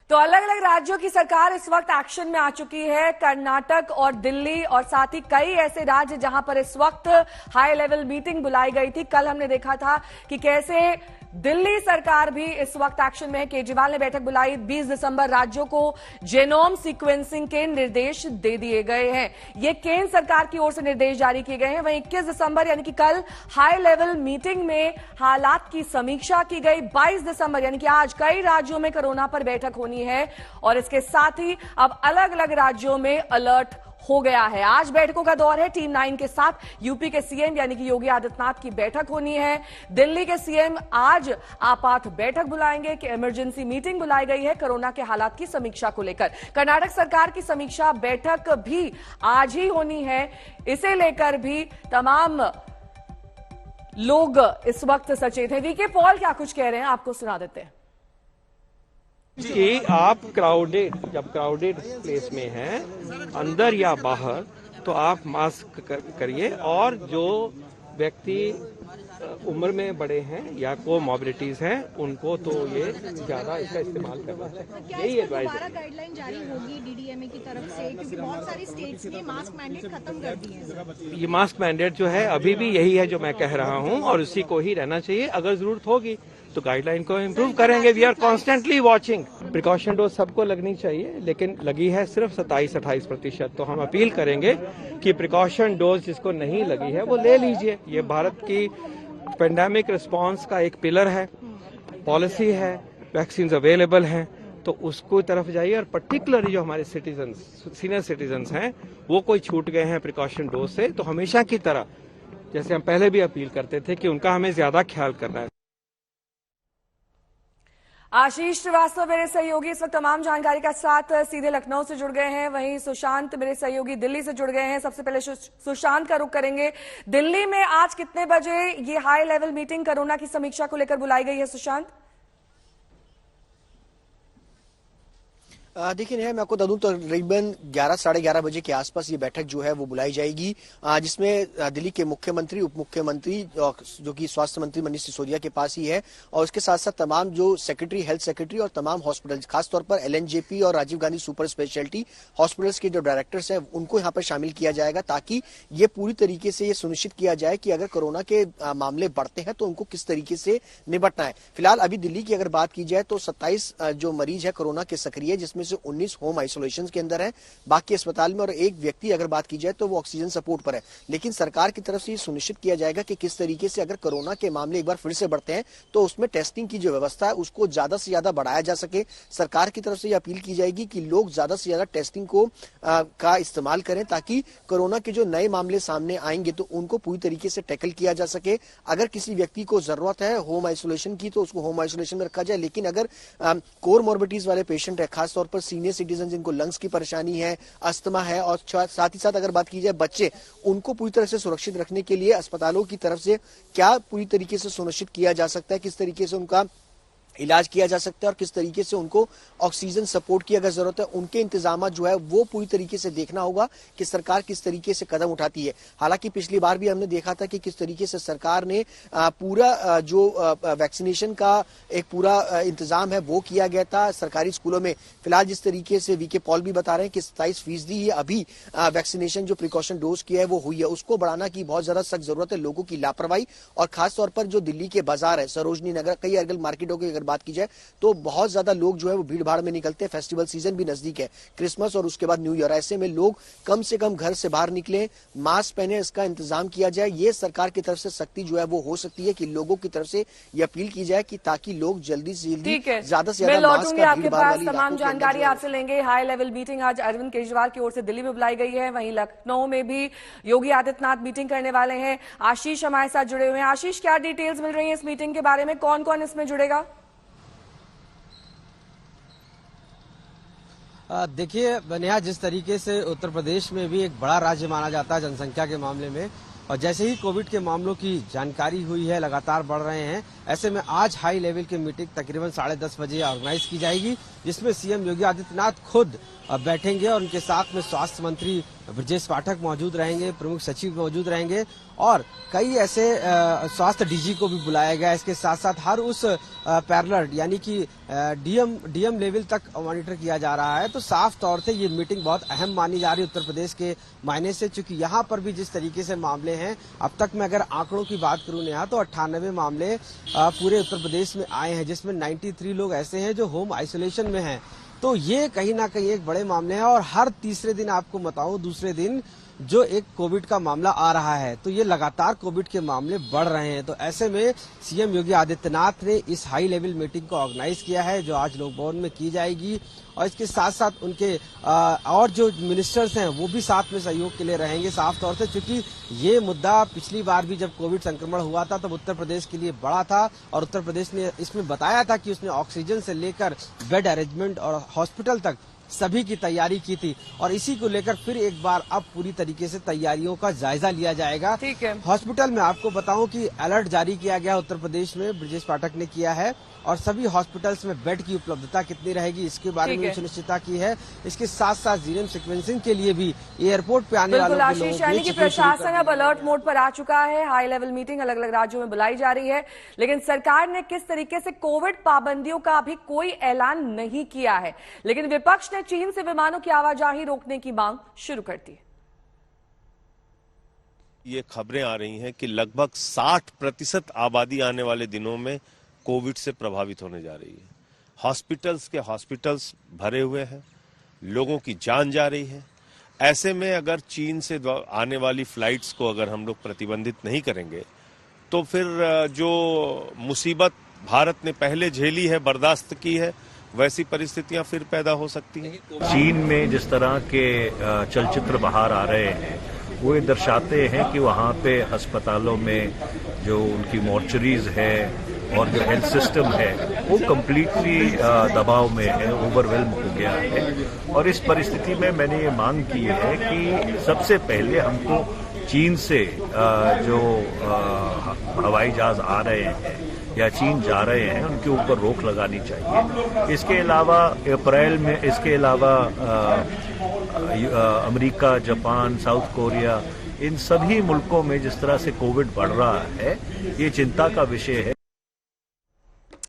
तो अलग अलग राज्यों की सरकार इस वक्त एक्शन में आ चुकी है। कर्नाटक और दिल्ली और साथ ही कई ऐसे राज्य जहां पर इस वक्त हाई लेवल मीटिंग बुलाई गई थी। कल हमने देखा था कि कैसे दिल्ली सरकार भी इस वक्त एक्शन में है। केजरीवाल ने बैठक बुलाई। 20 दिसंबर राज्यों को जेनोम सीक्वेंसिंग के निर्देश दे दिए गए हैं। ये केंद्र सरकार की ओर से निर्देश जारी किए गए हैं। वहीं 21 दिसंबर यानी कि कल हाई लेवल मीटिंग में हालात की समीक्षा की गई। 22 दिसंबर यानी कि आज कई राज्यों में कोरोना पर बैठक होनी है और इसके साथ ही अब अलग अलग राज्यों में अलर्ट हो गया है। आज बैठकों का दौर है। टीम 9 के साथ यूपी के सीएम यानी कि योगी आदित्यनाथ की बैठक होनी है। दिल्ली के सीएम आज आपात बैठक बुलाएंगे कि इमरजेंसी मीटिंग बुलाई गई है कोरोना के हालात की समीक्षा को लेकर। कर्नाटक सरकार की समीक्षा बैठक भी आज ही होनी है। इसे लेकर भी तमाम लोग इस वक्त सचेत हैं। वीके पॉल क्या कुछ कह रहे हैं, आपको सुना देते हैं कि आप जब क्राउडेड प्लेस में हैं, अंदर या बाहर, तो आप मास्क करिए। और जो व्यक्ति उम्र में बड़े हैं या कोमॉर्बिडिटीज हैं, उनको तो ये ज्यादा इसका इस्तेमाल करना चाहिए। यही एडवाइस है। गाइडलाइन जारी होगी डीडीएमए की तरफ से, क्योंकि बहुत सारी स्टेट्स ने मास्क मैंडेट खत्म कर दिए हैं। ये मास्क मैंडेट जो है अभी भी यही है जो मैं कह रहा हूँ, और उसी को ही रहना चाहिए। अगर जरूरत होगी तो गाइडलाइन को इम्प्रूव करेंगे। We are constantly watching. Precaution dose सबको लगनी चाहिए, लेकिन लगी है सिर्फ 27-28%। तो हम अपील करेंगे कि प्रिकॉशन डोज जिसको नहीं लगी है वो ले लीजिए। ये भारत की पेंडेमिक रिस्पांस का एक पिलर है, पॉलिसी है, वैक्सीन अवेलेबल हैं, तो उसको तरफ जाइए। और पर्टिकुलरली जो हमारे सीनियर सिटीजन्स हैं, वो कोई छूट गए हैं प्रिकॉशन डोज से, तो हमेशा की तरह जैसे हम पहले भी अपील करते थे कि उनका हमें ज्यादा ख्याल करना है। आशीष श्रीवास्तव मेरे सहयोगी इस वक्त तमाम जानकारी का साथ सीधे लखनऊ से जुड़ गए हैं। वहीं सुशांत मेरे सहयोगी दिल्ली से जुड़ गए हैं। सबसे पहले सुशांत का रुख करेंगे। दिल्ली में आज कितने बजे ये हाई लेवल मीटिंग कोरोना की समीक्षा को लेकर बुलाई गई है सुशांत? देखिए नेहा, मैं आपको बता दूं तो तकरीबन 11 साढ़े 11 बजे के आसपास ये बैठक जो है वो बुलाई जाएगी, जिसमें दिल्ली के मुख्यमंत्री, उप मुख्यमंत्री जो कि स्वास्थ्य मंत्री मनीष सिसोदिया के पास ही है, और उसके साथ साथ तमाम जो सेक्रेटरी, हेल्थ सेक्रेटरी और तमाम हॉस्पिटल, खासतौर पर एलएनजेपी और Rajiv Gandhi super speciality hospitals के जो डायरेक्टर्स हैं उनको यहाँ पर शामिल किया जाएगा, ताकि ये पूरी तरीके से ये सुनिश्चित किया जाए कि अगर कोरोना के मामले बढ़ते हैं तो उनको किस तरीके से निपटना है। फिलहाल अभी दिल्ली की अगर बात की जाए तो 27 जो मरीज है कोरोना के सक्रिय, जिसमें से 19 होम आइसोलेशन के अंदर है, बाकी अस्पताल में, और एक व्यक्ति अगर बात की जाए तो वो ऑक्सीजन सपोर्ट पर है। लेकिन सरकार की तरफ से ये सुनिश्चित किया जाएगा कि किस तरीके से अगर कोरोना के मामले एक बार फिर से बढ़ते हैं तो उसमें टेस्टिंग की जो व्यवस्था है उसको ज्यादा से ज्यादा बढ़ाया जा सके। सरकार की तरफ से ये अपील की जाएगी कि लोग ज्यादा से ज्यादा टेस्टिंग को का इस्तेमाल करें, ताकि कोरोना के जो नए मामले सामने आएंगे तो उनको पूरी तरीके से टैकल किया जा सके। अगर किसी व्यक्ति को जरूरत है होम आइसोलेशन की तो उसको होम आइसोलेशन में रखा जाए, लेकिन अगर कोमॉर्बिडिटीज वाले पेशेंट है, खासतौर पर सीनियर सिटीजन जिनको लंग्स की परेशानी है, अस्थमा है, और साथ ही साथ अगर बात की जाए बच्चे, उनको पूरी तरह से सुरक्षित रखने के लिए अस्पतालों की तरफ से क्या पूरी तरीके से सुनिश्चित किया जा सकता है, किस तरीके से उनका इलाज किया जा सकता है और किस तरीके से उनको ऑक्सीजन सपोर्ट की अगर जरूरत है, उनके इंतजाम जो है वो पूरी तरीके से देखना होगा कि सरकार किस तरीके से कदम उठाती है। हालांकि पिछली बार भी हमने देखा था कि किस तरीके से सरकार ने पूरा जो वैक्सीनेशन का एक पूरा इंतजाम है वो किया गया था सरकारी स्कूलों में। फिलहाल जिस तरीके से वीके पॉल भी बता रहे हैं कि 27% ही अभी वैक्सीनेशन जो प्रिकॉशन डोज की है वो हुई है, उसको बढ़ाना की बहुत ज्यादा सख्त जरूरत है। लोगों की लापरवाही और खासतौर पर जो दिल्ली के बाजार है, सरोजनी नगर, कई अर्गल मार्केटों की अगर बात की जाए तो बहुत ज्यादा लोग जो है वो भीड़ भाड़ में निकलते हैं। फेस्टिवल सीजन भी नजदीक है, क्रिसमस और उसके बाद न्यू ईयर, ऐसे में लोग कम से कम घर से बाहर निकलें, मास्क पहने, इसका इंतजाम किया जाए। ये सरकार की तरफ से सख्ती जो है वो हो सकती है कि लोगों की तरफ से ये अपील की जाए कि ताकि लोग जल्दी से जल्दी ज्यादा से ज्यादा मास्क का भीड़ भाड़ वाली तमाम जानकारी आपसे लेंगे। हाई लेवल मीटिंग आज अरविंद केजरीवाल की ओर से दिल्ली में बुलाई गई है। वहीं लखनऊ में भी योगी आदित्यनाथ मीटिंग करने वाले हैं। आशीष हमारे साथ जुड़े हुए हैं। आशीष, क्या डिटेल्स मिल रही है इस मीटिंग के बारे में? कौन कौन इसमें जुड़ेगा? देखिए नेहा, जिस तरीके से उत्तर प्रदेश में भी एक बड़ा राज्य माना जाता है जनसंख्या के मामले में, और जैसे ही कोविड के मामलों की जानकारी हुई है लगातार बढ़ रहे हैं, ऐसे में आज हाई लेवल की मीटिंग तकरीबन 10:30 बजे ऑर्गेनाइज की जाएगी। जिसमें सीएम योगी आदित्यनाथ खुद बैठेंगे और उनके साथ में स्वास्थ्य मंत्री ब्रजेश पाठक मौजूद रहेंगे, प्रमुख सचिव मौजूद रहेंगे और कई ऐसे स्वास्थ्य डीजी को भी बुलाया गया। इसके साथ साथ हर उस पैरेलल यानी कि डीएम लेवल तक मॉनिटर किया जा रहा है। तो साफ तौर से ये मीटिंग बहुत अहम मानी जा रही है उत्तर प्रदेश के मायने से, चूंकि यहाँ पर भी जिस तरीके से मामले हैं, अब तक मैं अगर आंकड़ों की बात करूं नेहा तो 98 मामले पूरे उत्तर प्रदेश में आए हैं, जिसमें 93 लोग ऐसे हैं जो होम आइसोलेशन में हैं। तो ये कहीं ना कहीं एक बड़े मामले हैं और हर तीसरे दिन आपको बताऊं दूसरे दिन जो एक कोविड का मामला आ रहा है, तो ये लगातार कोविड के मामले बढ़ रहे हैं। तो ऐसे में सीएम योगी आदित्यनाथ ने इस हाई लेवल मीटिंग को ऑर्गेनाइज किया है जो आज लोक भवन में की जाएगी और इसके साथ साथ उनके और जो मिनिस्टर्स हैं वो भी साथ में सहयोग के लिए रहेंगे। साफ तौर से चूंकि ये मुद्दा पिछली बार भी जब कोविड संक्रमण हुआ था तब उत्तर प्रदेश के लिए बड़ा था और उत्तर प्रदेश ने इसमें बताया था कि उसने ऑक्सीजन से लेकर बेड अरेंजमेंट और हॉस्पिटल तक सभी की तैयारी की थी और इसी को लेकर फिर एक बार अब पूरी तरीके से तैयारियों का जायजा लिया जाएगा। ठीक है। हॉस्पिटल में आपको बताऊं कि अलर्ट जारी किया गया उत्तर प्रदेश में, ब्रजेश पाठक ने किया है और सभी हॉस्पिटल्स में बेड की उपलब्धता कितनी रहेगी इसके बारे में सुनिश्चितता की है। इसके साथ साथ जीनोम सीक्वेंसिंग के लिए भी एयरपोर्ट पे आने वालों के लोगों यानी कि प्रशासन अब अलर्ट मोड पर आ चुका है। हाई लेवल मीटिंग अलग अलग राज्यों में बुलाई जा रही है, लेकिन सरकार ने किस तरीके से कोविड पाबंदियों का अभी कोई ऐलान नहीं किया है, लेकिन विपक्ष ने चीन से विमानों की आवाजाही रोकने की मांग शुरू कर दी। ये खबरें आ रही हैं कि लगभग 60% आबादी आने वाले दिनों में कोविड से प्रभावित होने जा रही है। हॉस्पिटल्स भरे हुए हैं, लोगों की जान जा रही है। ऐसे में अगर चीन से आने वाली फ्लाइट्स को अगर हम लोग प्रतिबंधित नहीं करेंगे तो फिर जो मुसीबत भारत ने पहले झेली है, बर्दाश्त की है, वैसी परिस्थितियां फिर पैदा हो सकती हैं। चीन में जिस तरह के चलचित्र बाहर आ रहे हैं वो ये दर्शाते हैं कि वहाँ पे अस्पतालों में जो उनकी मॉर्चरीज है और जो हेल्थ सिस्टम है वो कम्प्लीटली दबाव में है, ओवरवेल्म हो गया है। और इस परिस्थिति में मैंने ये मांग की है कि सबसे पहले हमको चीन से जो हवाई जहाज आ रहे हैं या चीन जा रहे हैं उनके ऊपर रोक लगानी चाहिए। इसके अलावा अप्रैल में अमेरिका, जापान, साउथ कोरिया, इन सभी मुल्कों में जिस तरह से कोविड बढ़ रहा है ये चिंता का विषय है।